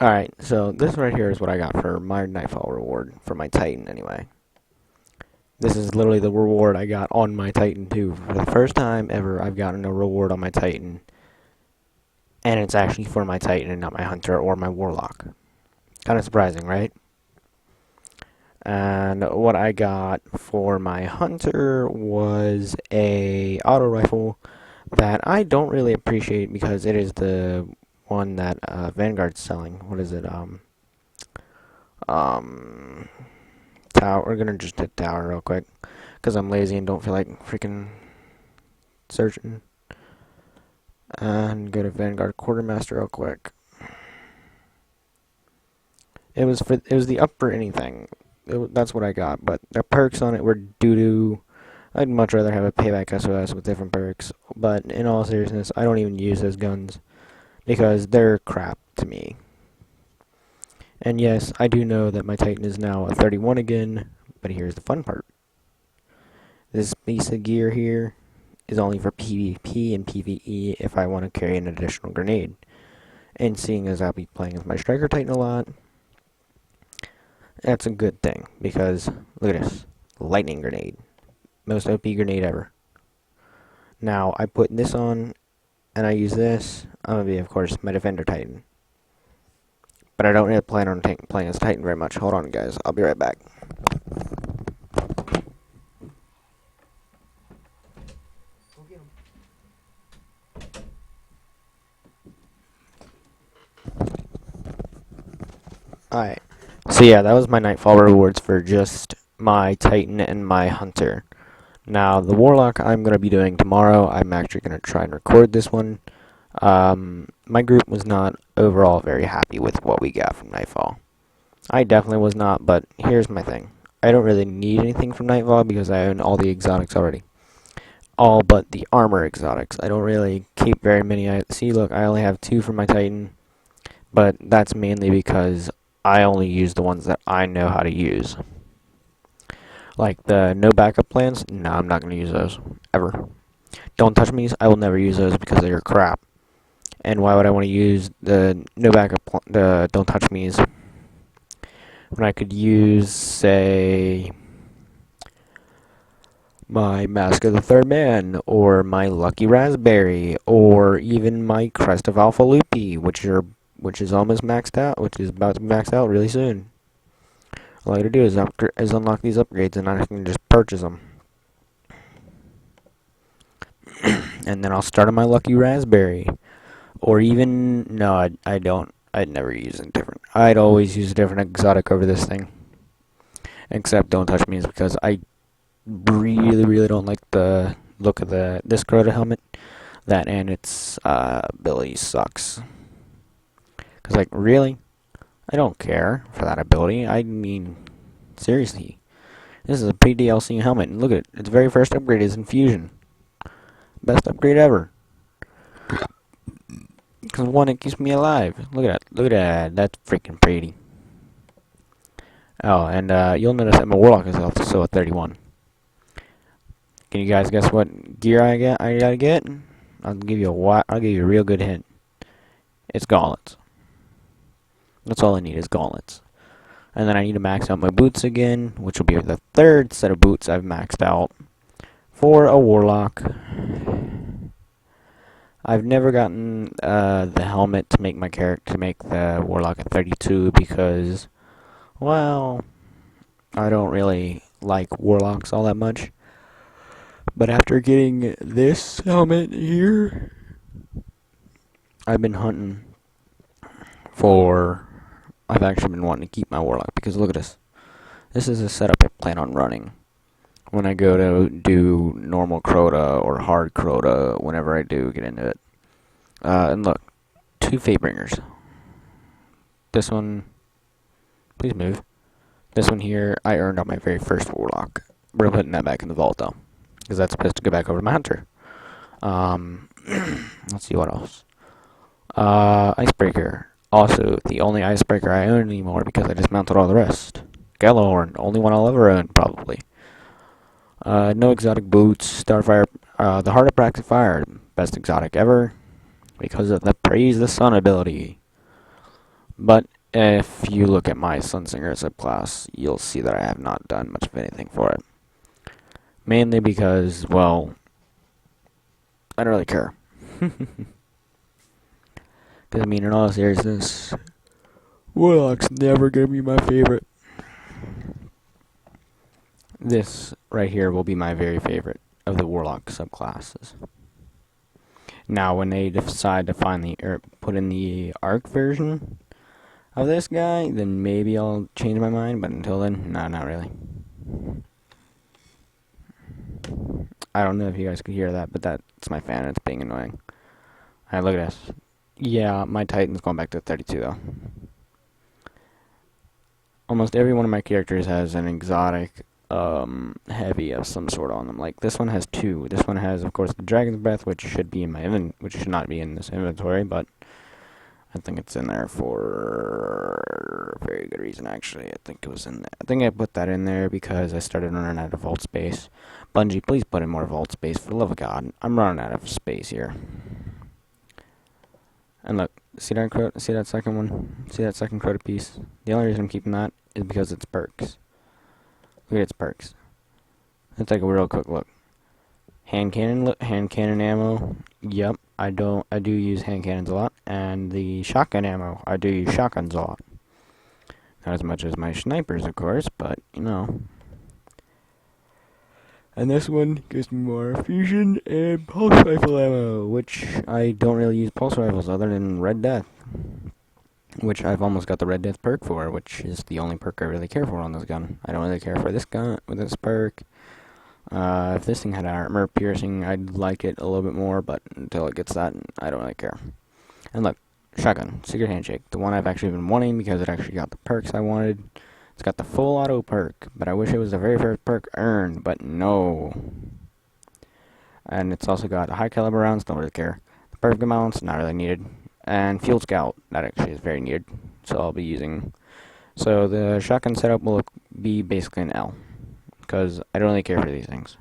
Alright, so this right here is what I got for my nightfall reward, for my Titan anyway. This is literally the reward I got on my Titan too. For the first time ever, I've gotten a reward on my Titan. And it's actually for my Titan and not my Hunter or my Warlock. Kind of surprising, right? And what I got for my Hunter was a auto rifle that I don't really appreciate because it is the one that Vanguard's selling. What is it? Um, Tower. We're gonna just hit tower real quick because I'm lazy and don't feel like freaking searching. And go to Vanguard Quartermaster real quick. It was the up for anything. That's what I got, but the perks on it were doo doo. I'd much rather have a payback SOS with different perks, but in all seriousness, I don't even use those guns because they're crap to me. And yes, I do know that my Titan is now a 31 again, but here's the fun part. This piece of gear here is only for PvP and PvE if I want to carry an additional grenade. And seeing as I'll be playing with my Striker Titan a lot, that's a good thing, because look at this. Lightning grenade. Most OP grenade ever. Now, I put this on, and I use this. I'm going to be, of course, my Defender Titan. But I don't really plan on playing as Titan very much. Hold on, guys. I'll be right back. Alright. So yeah, that was my Nightfall rewards for just my Titan and my Hunter. Now, the Warlock I'm going to be doing tomorrow. I'm actually going to try and record this one. My group was not overall very happy with what we got from Nightfall. I definitely was not, but here's my thing. I don't really need anything from Nightfall because I own all the exotics already. All but the armor exotics. I don't really keep very many. See, look, I only have 2 for my Titan, but that's mainly because I only use the ones that I know how to use. Like the no backup plans, no, I'm not going to use those, ever. Don't touch me's, I will never use those because they're crap. And why would I want to use the no backup, the don't touch me's, when I could use, say, my Mask of the Third Man, or my Lucky Raspberry, or even my Crest of Alpha Loopy, which is almost maxed out, which is about to be maxed out really soon. All I gotta do is unlock these upgrades, and I can just purchase them. And then I'll start on my Lucky Raspberry. Or even, no, I don't. I'd never use a different. I'd always use a different exotic over this thing. Except Don't Touch Me, is because I really don't like the look of this Crota helmet. That and its ability sucks. Because, like, really? I don't care for that ability. I mean, seriously. This is a pre-DLC helmet, and look at it. Its very first upgrade is Infusion. Best upgrade ever. Because one, it keeps me alive. Look at that. Look at that. That's freaking pretty. Oh, and you'll notice that my Warlock is also a 31. Can you guys guess what gear I gotta get? I'll give you a real good hint. It's gauntlets. That's all I need is gauntlets. And then I need to max out my boots again, which will be the 3rd set of boots I've maxed out for a Warlock. I've never gotten the helmet to make my character, to make the Warlock at 32 because, well, I don't really like Warlocks all that much. But after getting this helmet here, I've been hunting for. I've actually been wanting to keep my Warlock because look at this. This is a setup I plan on running when I go to do normal Crota or hard Crota whenever I do get into it. And look, 2 Fatebringers. This one, please move. This one here, I earned on my very first Warlock. We're putting that back in the vault though, because that's supposed to go back over to my Hunter. Let's see what else. Icebreaker. Also, the only Icebreaker I own anymore because I dismounted all the rest. Gallahorn, only one I'll ever own, probably. No exotic boots. Starfire, the Heart of Praxis Fire, best exotic ever, because of the Praise the Sun ability. But if you look at my Sunsinger subclass, you'll see that I have not done much of anything for it. Mainly because, well, I don't really care. Because, I mean, in all seriousness, Warlock's never gonna be my favorite. This right here will be my very favorite of the Warlock subclasses. Now, when they decide to finally put in the Arc version of this guy, then maybe I'll change my mind, but until then, no, not really. I don't know if you guys could hear that, but that's my fan. It's being annoying. Alright, look at this. Yeah, my Titan's going back to 32, though. Almost every one of my characters has an exotic heavy of some sort on them. Like this one has two. This one has, of course, the Dragon's Breath, which should be in my which should not be in this inventory, but I think it's in there for a very good reason. Actually, I think it was in there. I think I put that in there because I started running out of vault space. Bungie, please put in more vault space for the love of God. I'm running out of space here. And look, see that second one? See that second Crota piece? The only reason I'm keeping that is because it's perks. Look at its perks. Let's take a real quick look. Hand cannon ammo. Yep, I do use hand cannons a lot, and the shotgun ammo. I do use shotguns a lot. Not as much as my snipers, of course, but you know. And this one gives me more fusion and pulse rifle ammo, which I don't really use pulse rifles other than Red Death, which I've almost got the Red Death perk for, which is the only perk I really care for on this gun. I don't really care for this gun with this perk. If this thing had armor piercing, I'd like it a little bit more, but until it gets that, I don't really care. And look, shotgun, secret handshake, the one I've actually been wanting because it actually got the perks I wanted. It's got the full auto perk, but I wish it was the very first perk earned, but no. And it's also got high caliber rounds, don't really care. The perfect balance, not really needed. And Field Scout, that actually is very needed, so I'll be using. So the shotgun setup will be basically an L, because I don't really care for these things.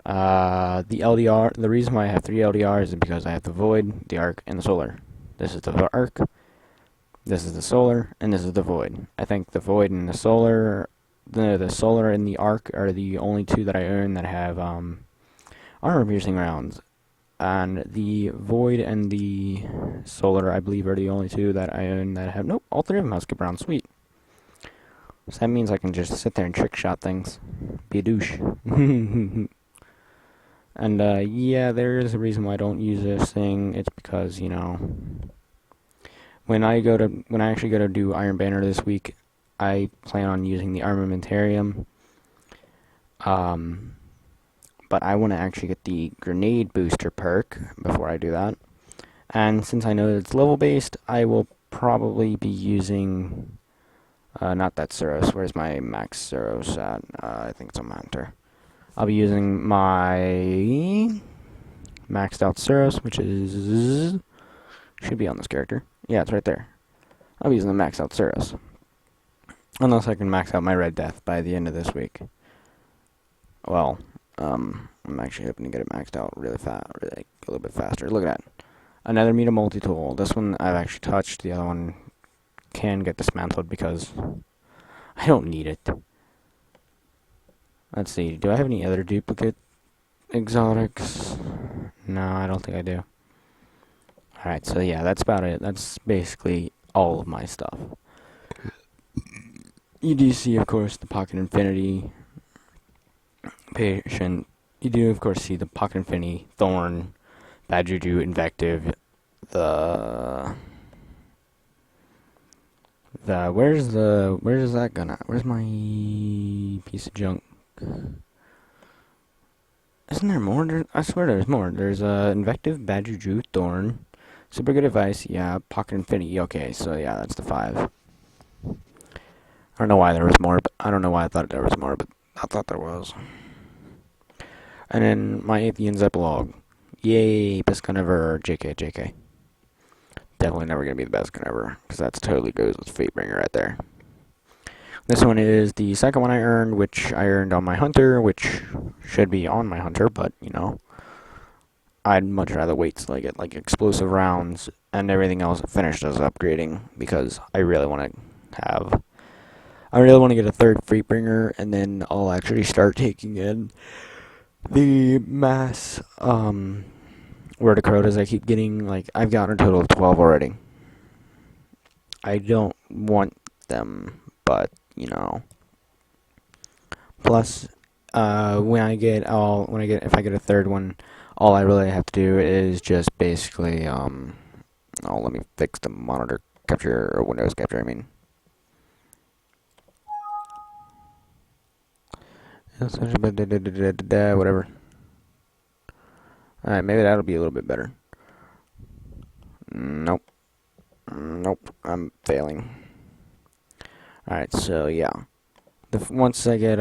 The LDR, the reason why I have 3 LDRs is because I have the Void, the Arc, and the Solar. This is the Arc, this is the Solar, and this is the Void. I think the Void and the Solar, the Solar and the Arc are the only 2 that I own that have armor-piercing rounds. And the Void and the Solar, I believe, are the only 2 that I own that have... Nope, all 3 of them have skip rounds. Sweet. So that means I can just sit there and trick shot things. Be a douche. And, yeah, there is a reason why I don't use this thing. It's because, you know... When I actually go to do Iron Banner this week, I plan on using the Armamentarium. But I want to actually get the Grenade Booster perk before I do that. And since I know that it's level-based, I will probably be using... not that Suros. Where's my max Suros at? I think it's on my Hunter. I'll be using my maxed out Suros, which is... should be on this character. Yeah, it's right there. I'll be using the maxed out Suros. Unless I can max out my Red Death by the end of this week. Well, I'm actually hoping to get it maxed out really fast, really a little bit faster. Look at that. Another Meta multi-tool. This one I've actually touched. The other one can get dismantled because I don't need it. Let's see. Do I have any other duplicate exotics? No, I don't think I do. Alright, so yeah, that's about it. That's basically all of my stuff. You do see, of course, the Pocket Infinity Patient. You do, of course, see the Pocket Infinity, Thorn, Bad Juju, Invective, where's that gun at? Where's my piece of junk? Isn't there more? I swear there's more. There's Invective, Bad Juju, Thorn, Super Good Advice, yeah, Pocket Infinity. Okay, so yeah, that's the 5. I don't know why there was more, but I don't know why I thought there was more, but I thought there was. And then my Athean's epilogue. Yay, best gun ever. JK. Definitely never gonna be the best gun ever, because that's totally goes with Fatebringer right there. This one is the second one I earned, which I earned on my Hunter, which should be on my Hunter, but, you know. I'd much rather wait till I get like explosive rounds and everything else finished as upgrading because I really want to get a third Freebringer, and then I'll actually start taking in the mass Verticrotas I keep getting. Like, I've gotten a total of 12 already. I don't want them, but, plus, if I get a third one, all I really have to do is just basically, let me fix the monitor capture, or Windows capture, I mean. Whatever. Alright, maybe that'll be a little bit better. Nope. Nope. I'm failing. Alright, so yeah. Once I get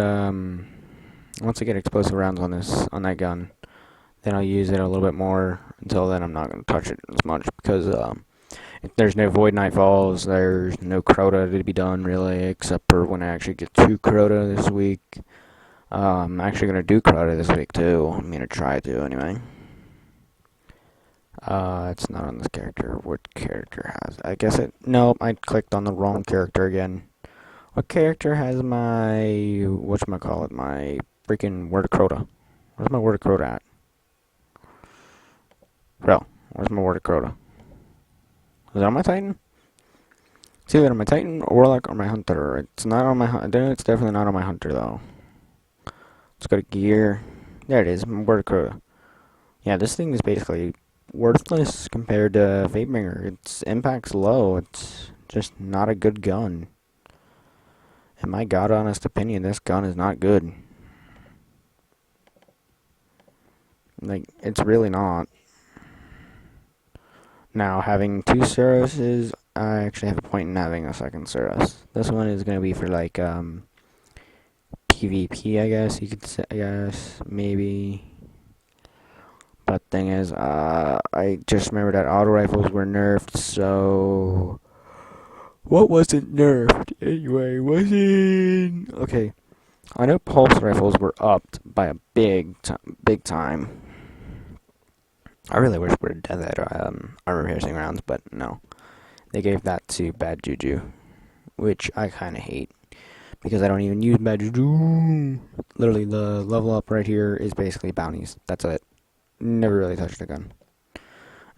explosive rounds on that gun, then I'll use it a little bit more. Until then, I'm not gonna touch it as much because if there's no void nightfalls, there's no Crota to be done really, except for when I actually get 2 Crota this week. I'm actually gonna do Crota this week too. I'm gonna try to anyway. It's not on this character. What character has? I guess it. Nope, I clicked on the wrong character again. What character has my whatchamacallit? My freaking Word of Crota. Where's my Word of Crota at? Bro, where's my Word of Crota? Is it on my Titan? It's either on my Titan, or Warlock, or my Hunter. It's not on my Hunter. It's definitely not on my Hunter though. Let's go to gear. There it is. My Word of Crota. Yeah, this thing is basically worthless compared to Fatebringer. Its impact's low. It's just not a good gun. In my god honest opinion, this gun is not good. Like, it's really not. Now, having 2 Suroses, I actually have a point in having a second Suros. This one is going to be for, like, PvP, I guess you could say, maybe. But thing is, I just remember that auto rifles were nerfed, so... What wasn't nerfed anyway? Okay, I know pulse rifles were upped by a big time. I really wish we would have done that armor piercing rounds, but no. They gave that to Bad Juju, which I kind of hate because I don't even use Bad Juju. Literally, the level up right here is basically bounties. That's it. Never really touched the gun.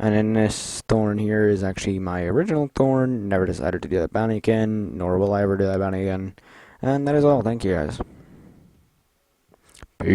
And then this thorn here is actually my original thorn. Never decided to do that bounty again, nor will I ever do that bounty again. And that is all. Thank you guys. Peace.